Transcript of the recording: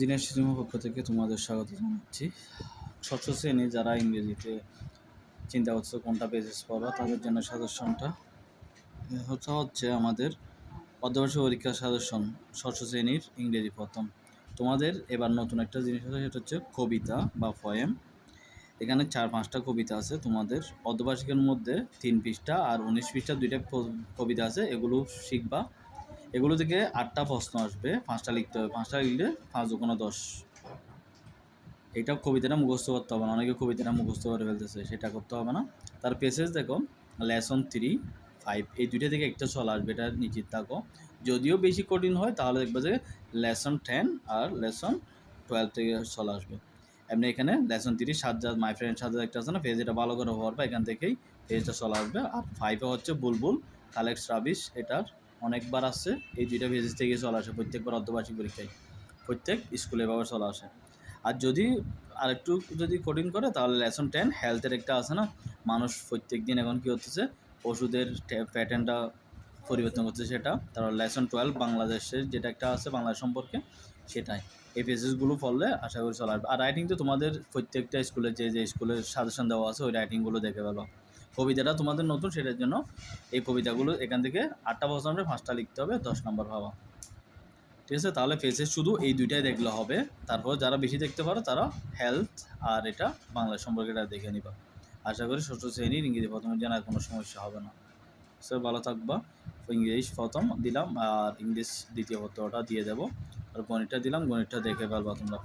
দিনের সিনেমা পক্ষ থেকে তোমাদের স্বাগত জানাচ্ছি। ষষ্ঠ শ্রেণী যারা ইংরেজিতে চিন্তা করছো কোনটা পেজেস পড়া, তাদের জন্য সাজেশনটা হচ্ছে আমাদের অর্ধবার্ষিক পরীক্ষার সাজেশন ষষ্ঠ শ্রেণীর ইংরেজি প্রথম। তোমাদের এবার নতুন একটা জিনিস আছে, সেটা হচ্ছে কবিতা বা পোয়েম। এখানে 4-5টা কবিতা আছে। তোমাদের অর্ধবার্ষিকের মধ্যে 3 পৃষ্ঠা আর 19 পৃষ্ঠা 2টা কবিতা আছে, এগুলো শিখবা। এগুলো থেকে 8টা প্রশ্ন আসবে, 5টা লিখতে হবে। 5টা লিখলে 5 দুগুণে 10। এটা কবিতাটা মুখস্থ করতে হবে না, অনেকে কবিতাটা মুখস্থ করে ফেলতেছে, সেটা করতে হবে না। তার পেসেজ দেখো, লেসন 3, 5 এই দুইটা থেকে একটা চলে আসবে, এটা নিশ্চিত থাকো। যদিও বেশি কঠিন হয় তাহলে দেখবে যে লেসন 10 আর লেসন 12 থেকে চলে আসবে। এমনি এখানে lesson 3 Sajjad my friend Sajjad একটা আছে না, পেজ, এটা ভালো করে হওয়ার পর এখান থেকেই পেজটা চলে আসবে। আর 5-এ হচ্ছে বুলবুল কালেক্টস রাবিশ, এটার অনেকবার আসছে, এই দুইটা পেজেস থেকে চলে আসে প্রত্যেকবার অর্ধবার্ষিক পরীক্ষায়, প্রত্যেক স্কুলে এভাবে চলে আসে। আর যদি আরেকটু যদি কঠিন করে তাহলে লেসন 10 হেলথের একটা আছে না, মানুষ প্রত্যেক দিন এখন কী হচ্ছে ওষুধের প্যাটার্নটা পরিবর্তন করছে, সেটা। তারপর লেসন 12 বাংলাদেশের যেটা একটা আছে বাংলা সম্পর্কে, সেটাই। এই পেজেসগুলো পড়লে আশা করি চলে আসবে। আর রাইটিং তো তোমাদের প্রত্যেকটা স্কুলে যে স্কুলের সাজেশন দেওয়া আছে ওই রাইটিংগুলো দেখে ফেলো। কবিতাটা তোমাদের নতুন, সেটার জন্য এই কবিতাগুলো এখান থেকে 8টা প্রশ্ন হবে, 5টা লিখতে হবে, 10 নম্বর পাবা। ঠিক আছে, তাহলে ফেসেস শুধু এই দুইটাই দেখলে হবে। তারপর যারা বেশি দেখতে পারো তারা হেলথ আর এটা বাংলা সম্পর্কে এটা দেখে নিবা। আশা করি ষষ্ঠ শ্রেণীর ইংরেজি প্রথমের জন্য আর কোনো সমস্যা হবে না। স্যার ভালো থাকবা। ইংলিশ প্রথম দিলাম আর ইংলিশ দ্বিতীয় পত্রটা দিয়ে দেবো, আর গণিতটা দিলাম, গণিতটা দেখে ফেলবা তোমরা।